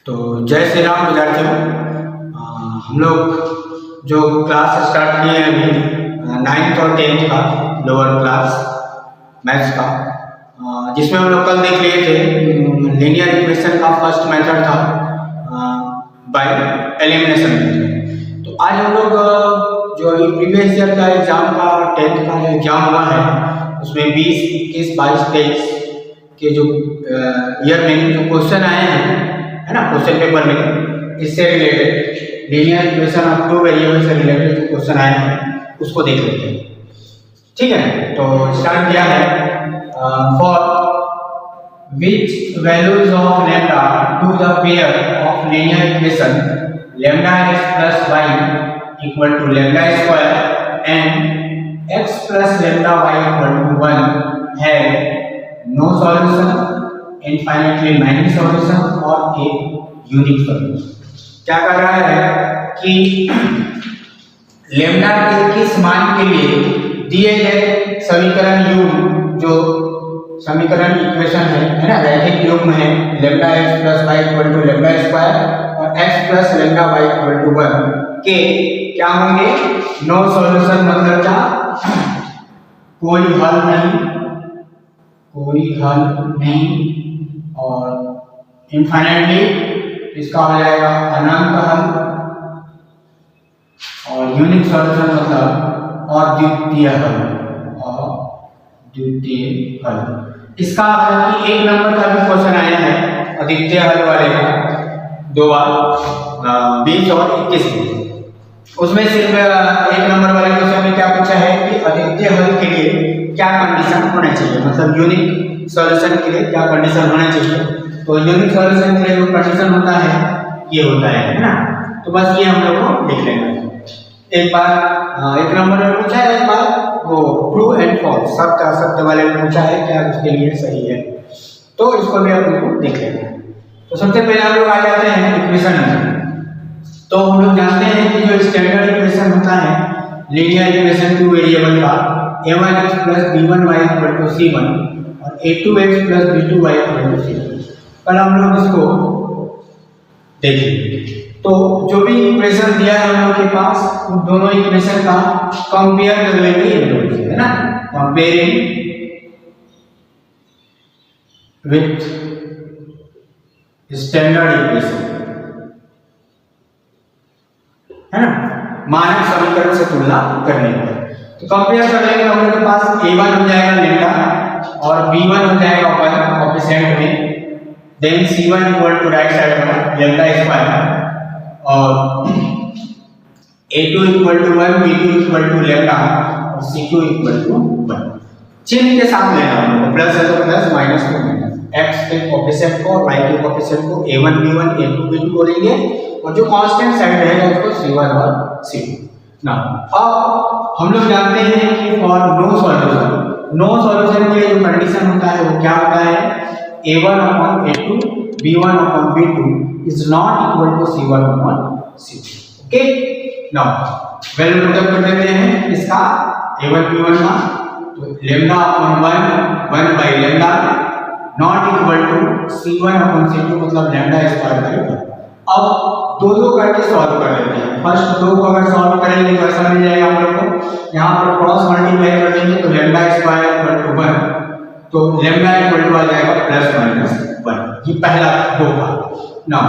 तो जय श्री राम विद्यार्थियों। हम लोग जो क्लास स्टार्ट किए हैं अभी 9th और 10th का लोअर क्लास मैथ्स का, जिसमें हम लोग कल देख लिए थे लीनियर इक्वेशन का फर्स्ट मेथड था बाय एलिमिनेशन मेथड। तो आज हम लोग जो अभी प्रीवियस ईयर का एग्जाम का 10th का जो एग्जाम हुआ है उसमें 20, 21, 22, 23 के जो ईयर में जो क्वेश्चन आए हैं है ना, क्वेश्चन पेपर में इससे related linear equation of two variable से रिलेटेड जो क्वेश्चन आए हैं उसको देख लेते हैं। ठीक है, तो स्टार्ट किया है for which values of lambda to the pair of linear equation lambda x plus y equal to lambda square and x plus lambda y equal to 1 है no solution, infinitely many solution और एक unique solution. क्या कर रहा है कि lambda के किस मान के लिए दिए गए समीकरण युग्म जो समीकरण इक्वेशन है ना, रैखिक युग्म है lambda x plus y equal to lambda square और x plus lambda y equal to 1 के क्या होंगे नो सॉल्यूशन। मतलब क्या, कोई हल नहीं और इनफाइनाइटली इसका हो जाएगा अनंत हल और यूनिक सॉल्यूशन मतलब अद्वितीय हल। इसका है कि एक नंबर का भी क्वेश्चन आया है अद्वितीय हल वाले का 2 बार 20 और 21 में। उसमें सिर्फ एक नंबर वाले क्वेश्चन में क्या पूछा है कि अद्वितीय हल के लिए क्या कंडीशन होना चाहिए, मतलब यूनिक सॉल्यूशन के लिए क्या कंडीशन होना चाहिए। तो यूनिक सॉल्यूशन के लिए जो कंडीशन होता है ये होता है ना। तो बस ये हम लोग को लिख लेना है। एक बार एक नंबर में पूछा है, एक बार वो ट्रू एंड फॉल्स सत्य असत्य वाले में पूछा है क्या उसके लिए सही है, तो इसको भी हम लोग को देख लेना है। तो सबसे पहले हम लोग आ जाते हैं इक्वेशन में। तो हम लोग जानते हैं कि जो स्टैंडर्ड इक्वेशन होता है लीनियर इक्वेशन टू वेरिएबल का a1x plus b1y equal to c1 और a2x plus b2y equal to c2। कल हम लोग इसको देखेंगे। तो जो भी इक्वेशन दिया है हम लोग के पास उन दोनों इक्वेशन का कंपेयर कर लेंगे इन दोनों से, है ना। कंपेयरिंग विथ स्टैंडर्ड इक्वेशन, है ना, मानक समीकरण से तुलना करने पर। तो कंपेयर कर लेंगे हम लोग के पास a1 हो जाएगा लैम्डा और b1 हो जाएगा 1 कोएफिशिएंट में, then c1 equal to right side में लैम्डा स्क्वायर और a2 equal to 1, b2 equal to lambda और c2 इक्वल टू 1। चिन्ह के साथ लेना हम लोग, प्लस है तो प्लस, माइनस तो माइनस। x के कोएफिशिएंट को और y के कोएफिशिएंट को a1 b1 a2 b2 बोलेंगे और जो कांस्टेंट साइड रहेगा उसको c1 और c2 ना। अब हम लोग जानते हैं कि फॉर नो सॉल्यूशन के लिए जो कंडीशन होता है वो क्या होता है, a1 upon a2 b1 upon b2 is not equal to c1 upon c2। Okay, now value put कर देते हैं इसका a1 b1 का। तो lambda upon 1 by lambda not equal to c1 upon c2 मतलब लैम्डा स्क्वायर बाय 1। अब दो करके सॉल्व कर लेते हैं। फर्स्ट दो को अगर सॉल्व करेंगे तो ऐसा मिल जाएगा हम लोग को, यहाँ पर क्रॉस मल्टीप्लाई कर देंगे तो लैम्डा स्क्वायर इक्वल टू 1, तो लैम्डा इक्वल टू आ जाएगा प्लस माइनस 1। ये पहला दो का। नाउ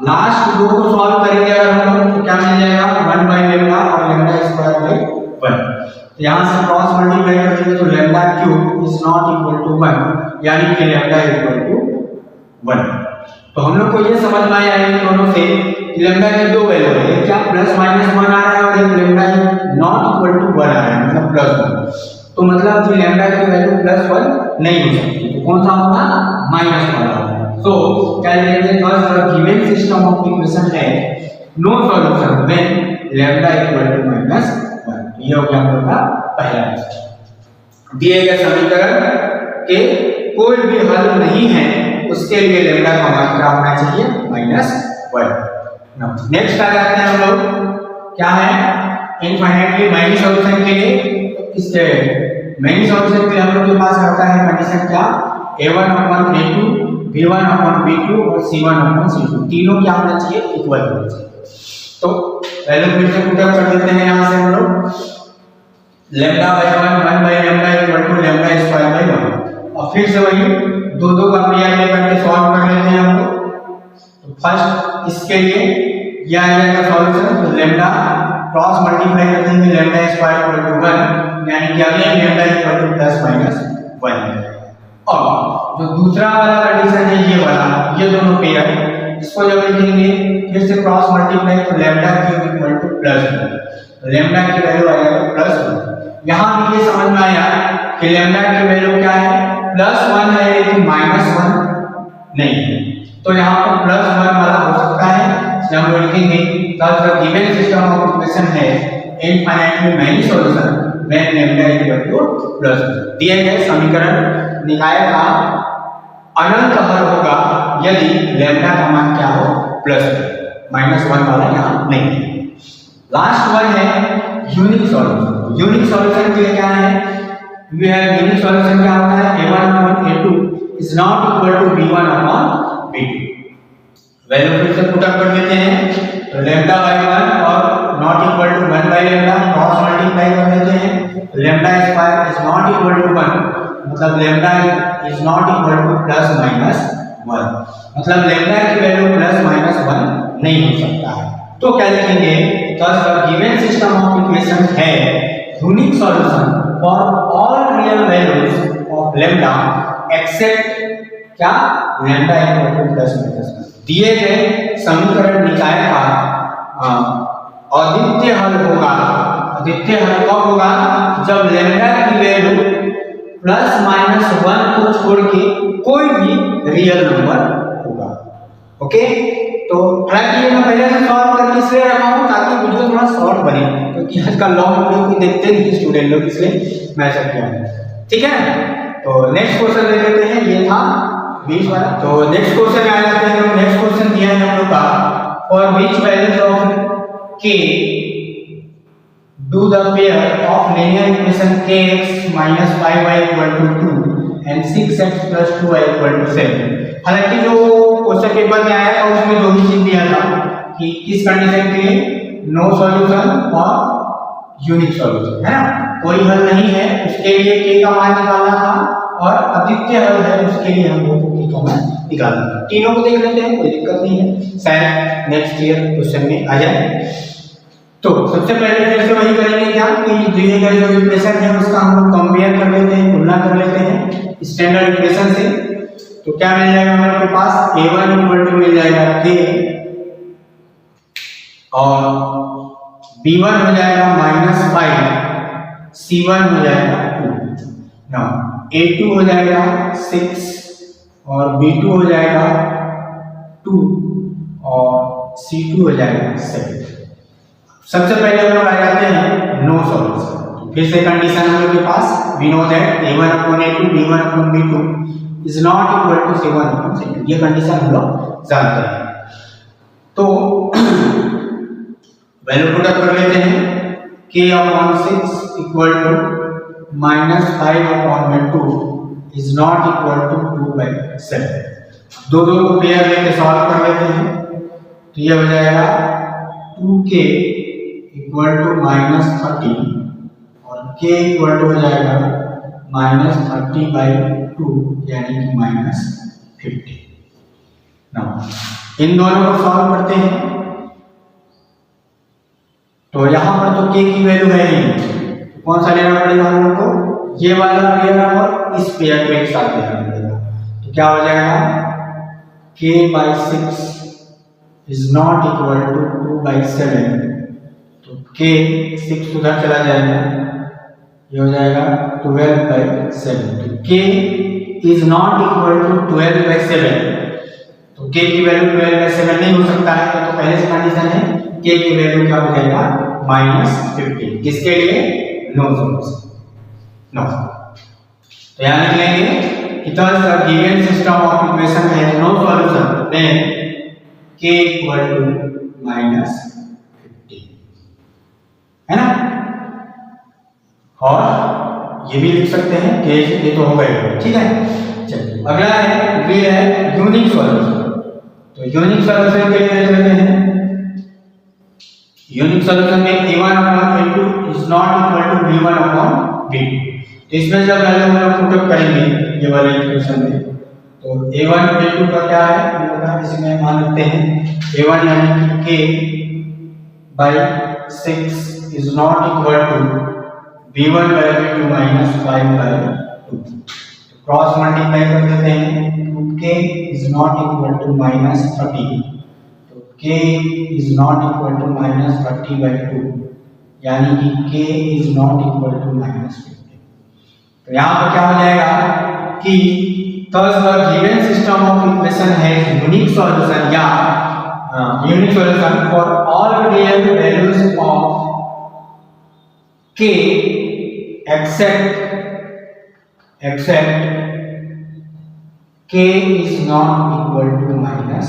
लास्ट दो को सॉल्व करेंगे अगर हम लोग तो क्या मिल जाएगा 1 बाय लैम्डा और लैम्डा स्क्वायर बाय 1। तो यहाँ से क्रॉस मल्टीप्लाई कर देंगे तो lambda cube is not equal to 1 यानी कि लैम्डा इक्वल टू 1। तो हम लोग को ये समझ में आया इन दोनों से लैम्डा की दो वैल्यू है, एक क्या प्लस माइनस 1 आ रहा है और एक लैम्डा नॉट इक्वल टू 1 आ रहा है मतलब प्लस 1। तो मतलब कि लैम्डा की वैल्यू प्लस 1 नहीं हो सकती, तो कौन सा होगा माइनस 1 होगा। So calculate first the given system of equation है no solution when lambda equal to minus 1। ये हो गया हम लोग का पहला प्रश्न। दिए गए समीकरण के कोई भी हल नहीं है उसके लिए लैम्डा का मान क्या होना चाहिए -1। नेक्स्ट आ जाते हैं हम लोग, क्या है इनफाइनाइटली मैनी सॉल्यूशन के लिए। इसके मैनी सॉल्यूशन के लिए हम लोग के पास रहता है कंडीशन क्या, a1 upon a2 V1 upon V2 और C1 अपॉन C2 तीनों क्या होना चाहिए, इक्वल होना चाहिए। तो वैल्यू फिर से पुट अप कर देते हैं यहाँ से हम लोग, lambda by 1 by lambda equal to lambda square by 1। और फिर से वही दो का पेयर लेकर के सॉल्व कर लेते हैं हम लोग। तो फर्स्ट इसके लिए यह आ जाएगा सॉल्यूशन, तो लैम्डा क्रॉस मल्टीप्लाई कर देंगे, लैम्डा स्क्वायर इक्वल टू 1, यानी कि again lambda equal to plus minus 1। और जो दूसरा वाला कंडीशन है ये वाला, ये दोनों पेयर, इसको जब लिखेंगे फिर से क्रॉस मल्टीप्लाई, तो lambda cube equal to plus 1, तो लैम्डा की वैल्यू आ जाएगा प्लस 1। यहाँ भी ये समझ में आया कि लैम्डा की वैल्यू क्या है, प्लस 1 है लेकिन माइनस 1 नहीं है, तो यहाँ पर प्लस 1 वाला हो सकता है, इसलिए हम लिखेंगे thus the given system of equation है infinitely many solution when lambda equal to plus 1। दिए गए समीकरण निकाय का अनंत हल होगा यदि लैम्डा का मान क्या हो, प्लस 1, माइनस 1 वाला यहाँ नहीं है। लास्ट वन है यूनिक सॉल्यूशन। यूनिक सॉल्यूशन के लिए क्या है, यूनिक सॉल्यूशन क्या होता है, a1 upon a2 is not equal to b1 upon b2। Value फिर से पुट अप कर देते हैं, तो लैम्डा बाई 1 और not equal to 1 by lambda cross multiply कर देते हैं, lambda square is not equal to 1, मतलब lambda is not equal to plus minus 1, मतलब लैम्डा की वैल्यू प्लस माइनस 1 नहीं हो सकता है। तो क्या लिखेंगे, thus the given system of equation है unique solution for all real values of lambda except क्या, lambda equal to plus minus 1। दिए गए समीकरण निकाय का अद्वितीय हल होगा। अद्वितीय हल कब होगा, जब लैम्डा की वैल्यू प्लस माइनस 1 को छोड़ के कोई भी रियल नंबर होगा। ओके, तो हालांकि मैं पहले से सॉल्व करके इसलिए रखा हूं ताकि वीडियो थोड़ा शॉर्ट बने, क्योंकि आजकल लॉन्ग वीडियो को देखते नहीं स्टूडेंट लोग, इसलिए मैं ऐसा किया हूं। ठीक है, तो नेक्स्ट क्वेश्चन ले लेते हैं, ये था 20 वाला। तो नेक्स्ट क्वेश्चन आ जाते हैं हम। नेक्स्ट क्वेश्चन दिया है हम लोग का, for which values of k do the pair of linear equation kx minus 5y equal to 2 and 6x plus 2y equal to 7। हालांकि जो क्वेश्चन पेपर में आया था उसमें दो ही चीज दिया था कि किस कंडीशन के लिए, नो सॉल्यूशन और यूनिक सॉल्यूशन, है ना, कोई हल नहीं है उसके लिए k का मान निकालना था, और अद्वितीय हल है उसके लिए हम लोग को k का मान निकालना था। तीनों को देख लेते हैं, कोई दिक्कत नहीं है, शायद नेक्स्ट ईयर क्वेश्चन में आ जाए। तो सबसे पहले फिर से वही करेंगे क्या कि दिए गए जो इक्वेशन है उसका हम लोग कंपेयर कर लेते हैं, तुलना कर लेते हैं स्टैंडर्ड इक्वेशन से। तो क्या मिल जाएगा हमारे पास, a1 इक्वल टू मिल जाएगा k और b1 हो जाएगा -5, c1 हो जाएगा 2, ना a2 हो जाएगा 6 और b2 हो जाएगा 2 और c2 हो जाएगा 7। सबसे पहले हम लोग आ जाते हैं नो सॉल्यूशन। फिर से कंडीशन हम लोग के पास, we know that a1 upon a2 b1 upon b2 is not equal to c1 upon c2, ये कंडीशन हम लोग जानते हैं। तो वैल्यू पुट अप कर लेते हैं, k upon 6 equal to -5 upon 2 is not equal to 2/7। दो को पेयर लेके सॉल्व कर लेते हैं, तो ये हो जाएगा 2k इक्वल टू -30 और k इक्वल टू हो जाएगा -30/2 यानी कि -50। इन दोनों को सॉल्व करते हैं, तो यहां पर तो k की वैल्यू है ही, कौन सा लेना पड़ेगा हम लोग को, ये वाला पेयर और इस पेयर को एक साथ लेना पड़ेगा। तो क्या हो जाएगा, k/6 is not equal to 2/7, तो k 6 उधर चला जाएगा, ये हो जाएगा 12/7। तो k is not equal to 12/7, तो k की वैल्यू 12/7 नहीं हो सकता है, तो पहले से कंडीशन है k की वैल्यू क्या हो जाएगा -50। किसके लिए, नो सॉल्यूशन, नो। तो यहां लिख लेंगे कि thus the given system of equation has no solution then k equal to -50, है ना। और ये भी लिख सकते हैं कि ये तो हो गए, ठीक है। चलिए अगला है विल है यूनिक सॉल्यूशन। तो यूनिक सॉल्यूशन के लिए देख लेते हैं। यूनिक सॉल्यूशन में a1 upon a2 is not equal to b1 upon b2। तो इसमें जब वैल्यू हम लोग पुट अप करेंगे ये वाले इक्वेशन में, तो a1 a2 का क्या है हम लोग का इसमें मान लेते हैं a1 यानी कि k by 6 is not equal to b1 by b2 minus 5 by 2। Cross multiply कर देते हैं तो k is not equal to minus 30, तो k is not equal to minus 30 by 2 यानी कि k is not equal to minus 50। तो यहाँ पर क्या हो जाएगा कि thus the given system of equation has unique solution या unique solution for all real values of k except k is not equal to minus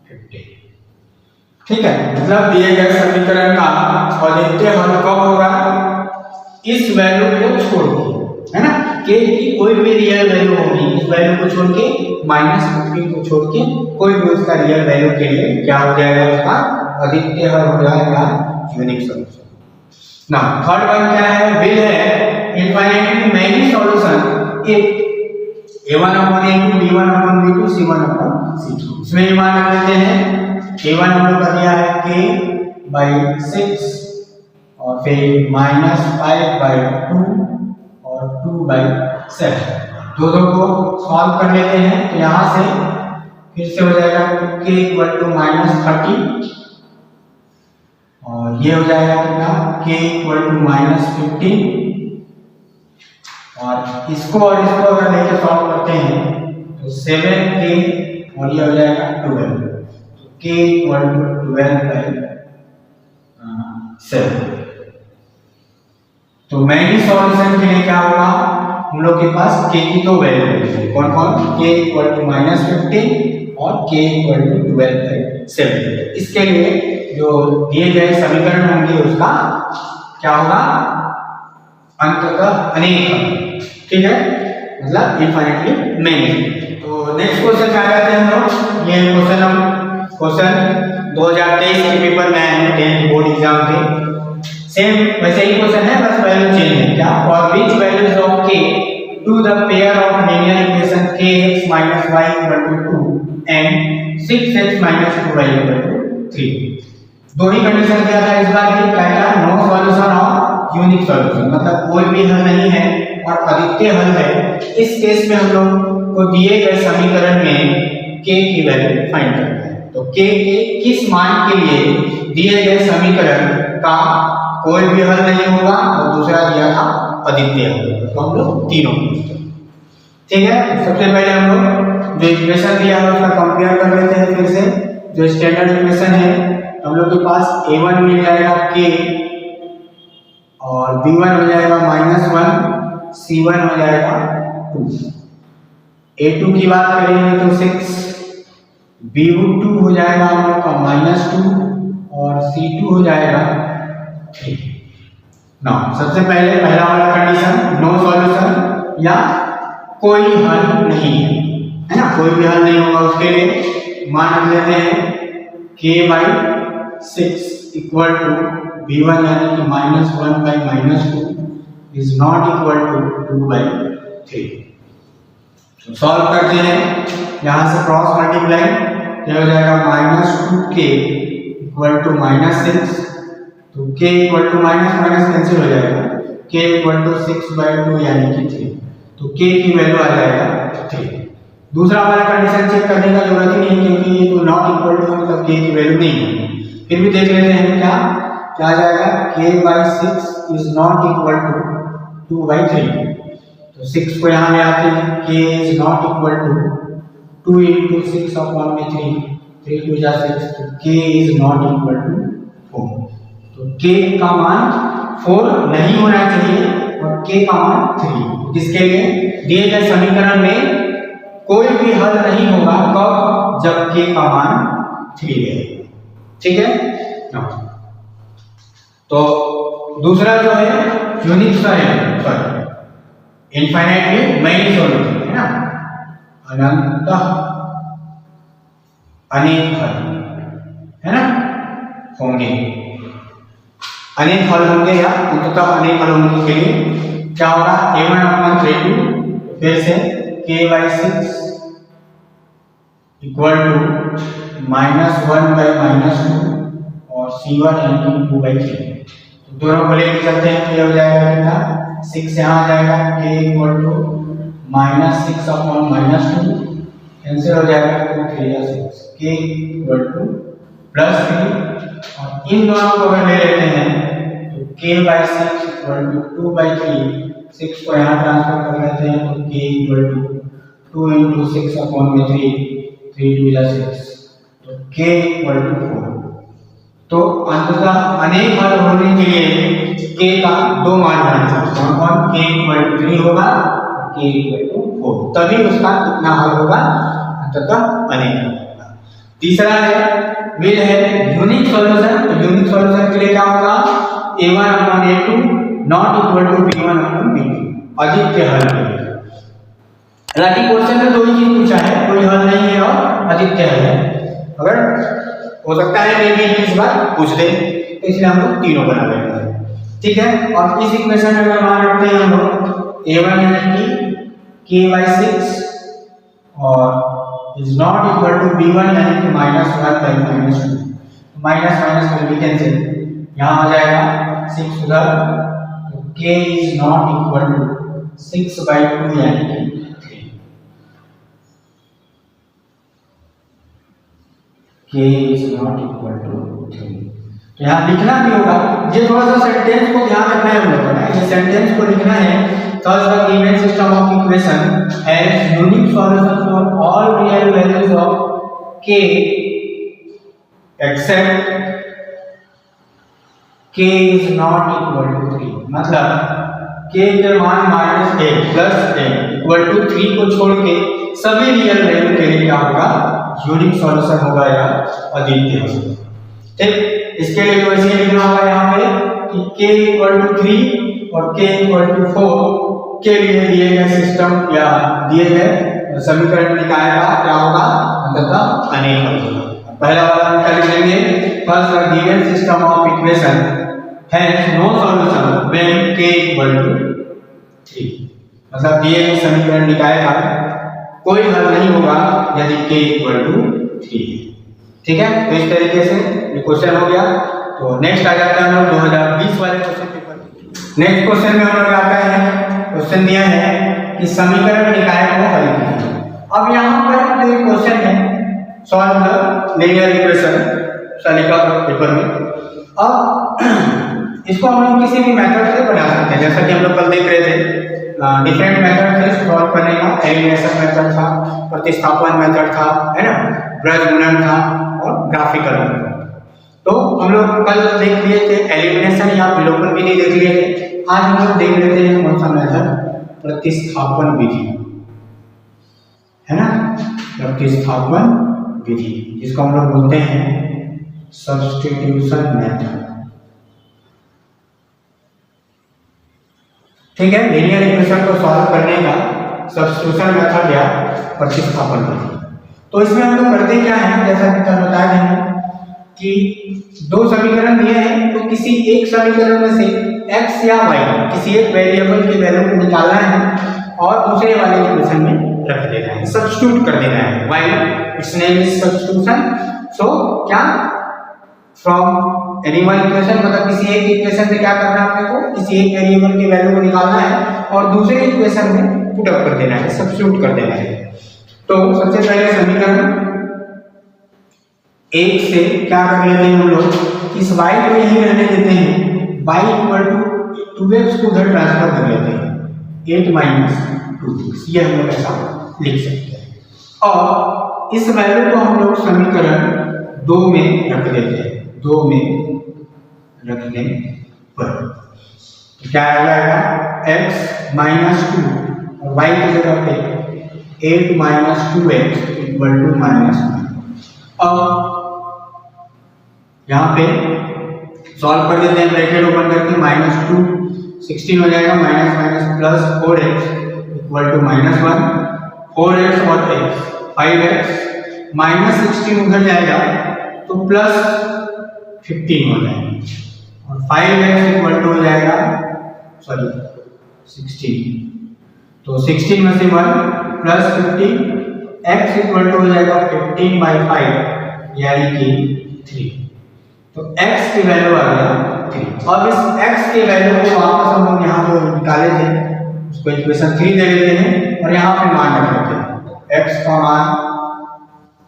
50। ठीक है, मतलब दिए गए समीकरण का अद्वितीय हल कब होगा, इस वैल्यू को छोड़ के, है ना, k की कोई भी रियल वैल्यू होगी इस वैल्यू को छोड़ के -15 को छोड़ के कोई भी उसका रियल वैल्यू के लिए क्या हो जाएगा, उसका अद्वितीय हल हो जाएगा unique solution. Now third one क्या है, विल है infinitely many solution if a1 upon a2 b1 upon b2 c1 upon c2। इसमें मान रख लेते हैं a1 हम लोग का दिया है k by 6 और फिर -5 by 2 और 2 by 7। दोनों को सॉल्व कर लेते हैं तो यहाँ से फिर से हो जाएगा k इक्वल टू -30 और ये हो जाएगा कितना k इक्वल टू -15 और इसको अगर लेके सॉल्व करते हैं तो 7k और ये हो जाएगा 12, तो k इक्वल टू 12 by 7। तो मैनी सॉल्यूशन के लिए क्या होगा, हम लोग के पास k की दो वैल्यू है, कौन कौन, k इक्वल टू -15 और k इक्वल टू 12 by 7। इसके लिए जो दिए गए समीकरण होंगे उसका क्या होगा, अंततः अनेक, ठीक है, मतलब इनफाइनाइटली मेनी। तो नेक्स्ट क्वेश्चन क्या कहते हैं हम लोग, ये क्वेश्चन 2023 के पेपर में आए हैं 10th बोर्ड एग्जाम के, सेम वैसे ही क्वेश्चन है बस वैल्यू चेंज है। क्या, for which values of k to the pair of linear equation kx - y = 2 and 6x - 2y = 3। दो ही कंडीशन क्या था इस बार की, क्या क्या, नो सॉल्यूशन और यूनिक सॉल्यूशन, मतलब कोई भी हल नहीं है और अद्वितीय हल है। इस केस में हम लोग को दिए गए समीकरण में k की वैल्यू फाइंड करना है। तो k के किस मान के लिए दिए गए समीकरण का कोई भी हल नहीं होगा और दूसरा दिया था अद्वितीय हल, तो हम लोग तीनों पूछते हैं। ठीक है, तो सबसे पहले हम लोग जो इक्वेशन दिया है उसका कंपेयर कर लेते हैं। फिर से जो स्टैंडर्ड इक्वेशन है हम लोग के पास a1 मिल जाएगा k और b1 हो जाएगा -1, c1 हो जाएगा 2। a2 की बात करेंगे तो 6, b2 हो जाएगा हम लोग का -2 और c2 हो जाएगा 3। ना सबसे पहले पहला वाला कंडीशन नो सॉल्यूशन या कोई हल नहीं है ना, कोई भी हल नहीं होगा, उसके लिए मान रख लेते हैं k/6 इक्वल टू b1 यानी कि -1 by -2 is not equal to 2 by 3। तो सॉल्व करते हैं, यहाँ से क्रॉस मल्टीप्लाई क्या हो जाएगा, -2k इक्वल टू -6, तो k equal to minus cancel हो जाएगा, k इक्वल टू 6/2 यानी कि 3, तो k की वैल्यू आ जाएगा 3। दूसरा वाला कंडीशन चेक करने का जरूरत ही नहीं क्योंकि ये तो नॉट इक्वल टू मतलब k की वैल्यू नहीं है। फिर भी देख लेते हैं क्या क्या आ जाएगा, k/6 is not equal to 2/3, तो 6 को यहाँ ले आते हैं, k is not equal to 2 × 6/3, 3 2 जा 6, तो k is not equal to 4। तो k का मान 4 नहीं होना चाहिए और k का मान 3। किसके लिए, दिए गए समीकरण में कोई भी हल नहीं होगा कब, जब k का मान 3 है। ठीक है, तो दूसरा जो है unique solution, infinitely many solution है ना, अनंत अनेक हल, है ना, होंगे, अनेक हल होंगे या अंततः अनेक हल होने के लिए क्या होगा, a1/32 फिर से k/6 इक्वल टू -1/-2 और c1 यानी 2/3। तो दोनों को लेकर चलते हैं, ये हो जाएगा कितना, 6 यहाँ आ जाएगा, k इक्वल टू -6/-2 कैंसिल हो जाएगा, 2 3 या 6, k इक्वल टू +3 और इन दोनों को अगर ले लेते हैं तो k/6 इक्वल टू 2/3, 6 को यहाँ ट्रांसफर कर लेते हैं तो k इक्वल टू 2 × 6/3, 3 2 या 6, तो k इक्वल टू 4। तो अंततः अनेक हल होने के लिए k का दो मान होना चाहिए, कौन k इक्वल टू 3 होगा, k इक्वल टू 4, तभी उसका कितना हल होगा, अंततः अनेक हल होगा। तीसरा विल है यूनिक सॉल्यूशन। तो यूनिक सॉल्यूशन के लिए क्या होगा, a1/a2 not equal to b1/b2, अद्वितीय हल के लिए। हालांकि क्वेश्चन में दो ही चीज पूछा है, कोई हल नहीं है और अद्वितीय हल है, अगर हो सकता है मे भी इस बार पूछ दे, तो इसलिए हम लोग तीनों बना लेंगे, ठीक है। और इस इक्वेशन में अगर मान रखते हैं हम लोग a1 यानी कि k/6 और is not equal to b1 यानी कि -1/-2, minus minus will be cancel, यहाँ आ जाएगा 6 उधर, तो k is not equal to 6/2 यानी कि 3, k is not equal to 3। तो यहाँ लिखना भी होगा, ये थोड़ा सा सेंटेंस को ध्यान रखना है हम लोगों को, ये सेंटेंस को लिखना है। Thus the given system of equation has unique solution for all real values of k except k is not equal to 3, मतलब k के मान -1 + 1 इक्वल टू 3 को छोड़ के सभी रियल वैल्यू के लिए क्या होगा, यूनिक सॉल्यूशन होगा या अद्वितीय होगा, ठीक। इसके लिए तो ऐसे लिखना होगा यहाँ पे कि k इक्वल टू 3 और k इक्वल टू 4 के लिए दिए गए सिस्टम या दिए गए समीकरण निकाय का क्या होगा, अंततः अनेक हल होगा। पहला वाला क्या लिख लेंगे, first the given system of equation has no solution when k equal to 3, मतलब दिए गए समीकरण निकाय का कोई हल नहीं होगा यदि k इक्वल टू 3 है, ठीक है। तो इस तरीके से ये क्वेश्चन हो गया। तो नेक्स्ट आ जाता है हम लोग 2020 वाले क्वेश्चन पेपर। नेक्स्ट क्वेश्चन में हम लोग आता है, क्वेश्चन दिया है कि समीकरण निकाय को हल कीजिए। अब यहाँ पर जो क्वेश्चन है सॉल्व द लीनियर इक्वेशन लिखा पेपर में, अब इसको हम लोग किसी भी मेथड से बना सकते हैं, जैसा कि हम लोग कल देख रहे थे डिफरेंट मेथड थे सॉल्व करने का, एलिमिनेशन मेथड था, प्रतिस्थापन मेथड था, है ना, बीजगणित था और ग्राफिकल मेथड। तो हम लोग कल देख लिए थे एलिमिनेशन या विलोपन विधि देख लिए थे, आज हम लोग देख लेते हैं कौन सा मेथड, प्रतिस्थापन विधि, है ना, प्रतिस्थापन विधि जिसको हम लोग बोलते हैं सब्स्टिट्यूशन मेथड, ठीक है। लीनियर इक्वेशन को सॉल्व करने का सब्स्टिट्यूशन मेथड या प्रतिस्थापन विधि। तो इसमें हम लोग करते क्या है, जैसा कि कल बताया गया कि दो समीकरण दिए हैं, तो किसी एक समीकरण में से x या y किसी एक वेरिएबल की वैल्यू को निकालना है और दूसरे वाले इक्वेशन में रख देना है, सब्स्टिट्यूट कर देना है। While its name is substitution. So क्या फ्रॉम एनी वन इक्वेशन, मतलब किसी एक इक्वेशन से क्या करना है, आपको किसी एक वेरिएबल की वैल्यू को निकालना है और दूसरे इक्वेशन में पुट अप कर देना है, सब्स्टिट्यूट कर देना है। तो सबसे पहले समीकरण एक से क्या कर लेते हैं हम लोग, इस y को यहीं रहने देते हैं, y इक्वल टू 2x को उधर ट्रांसफर कर लेते हैं, 8 - 2x, ये हम लोग ऐसा लिख सकते हैं। और इस वैल्यू को हम लोग समीकरण 2 में रख देते हैं, 2 में रखने पर क्या आ जाएगा, x - 2 और y की जगह पे 8 - 2x इक्वल टू -1। अब यहाँ पे सॉल्व कर देते हैं, ब्रैकेट ओपन करके -2 16 हो जाएगा, minus minus plus 4x equal to -1, 4x और x 5x माइनस 16 उधर जाएगा तो प्लस 15 हो जाएगा और 5x इक्वल टू हो जाएगा सॉरी 16, तो 16 में से 1 प्लस 15 x इक्वल टू हो जाएगा 15/5 यानी कि 3। तो x की वैल्यू आ गया 3। अब इस x की वैल्यू को वापस हम लोग यहाँ जो निकाले थे उसको इक्वेशन 3 दे देते हैं और यहाँ पे मान रख देते हैं। तो x का मान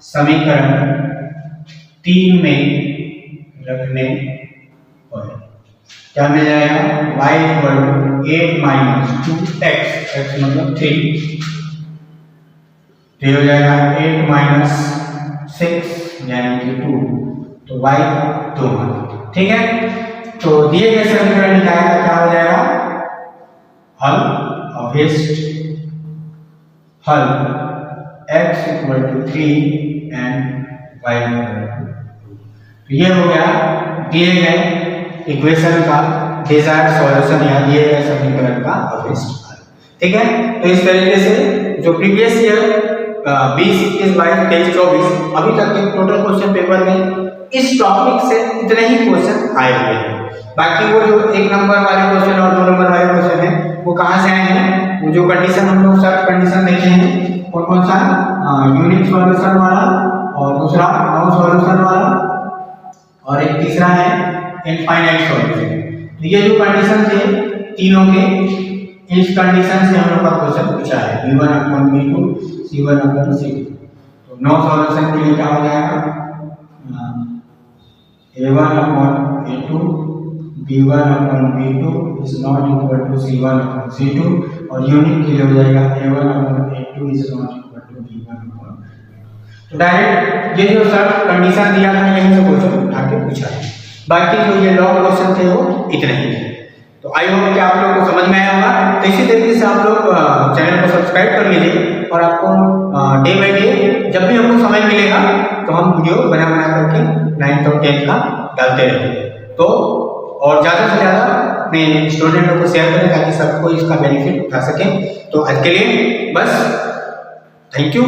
समीकरण 3 में रखने पर क्या मिल जाएगा, y equal to 8 minus 2x, x मतलब 3, तो हो जाएगा 8 माइनस 6 यानी कि 2, तो y 2 मान। ठीक है, तो दिए गए समीकरण निकालेगा क्या हो जाएगा, हल अभिष्ट हल x equal to 3 and y equal to 2। तो ये हो गया दिए गए इक्वेशन का डिजायर्ड सॉल्यूशन या दिए गए समीकरण का अभिष्ट हल। ठीक है, तो इस तरीके से जो प्रीवियस ईयर 20, 21, 22, 23, 24 अभी तक के टोटल क्वेश्चन पेपर में इस टॉपिक से इतने ही क्वेश्चन आए हुए हैं। बाकी वो जो 1 नंबर वाले क्वेश्चन और 2 नंबर वाले क्वेश्चन है वो कहाँ से आए हैं, वो जो कंडीशन हम लोग सब कंडीशन देखे हैं और कौन सा यूनिक सॉल्यूशन वाला और दूसरा नो सॉल्यूशन वाला और एक तीसरा है इनफाइनाइट सॉल्यूशन। तो ये जो कंडीशन थे तीनों के, इस कंडीशन से हम लोग का क्वेश्चन पूछा है B1/B2 C1/C2। तो नो सॉल्यूशन के लिए क्या हो जाएगा, A1/A2 B1/B2 is not equal to C1/C2 और यूनिट के लिए हो जाएगा A1/A2 is not equal to B1/B2। तो डायरेक्ट ये जो सर कंडीशन दिया था यहीं से क्वेश्चन उठा के पूछा है। बाकी जो ये लॉन्ग क्वेश्चन थे वो इतने ही थे। तो आई होप कि आप लोगों को समझ में आया होगा। तो इसी तरीके से आप लोग चैनल को सब्सक्राइब कर लीजिए और आपको डे बाय डे जब भी हमको समय मिलेगा तो हम वीडियो बना करके 9th और 10th का डालते रहेंगे। तो और ज़्यादा से ज़्यादा अपने स्टूडेंटों को शेयर करें ताकि सबको इसका बेनिफिट उठा सकें। तो आज के लिए बस, थैंक यू।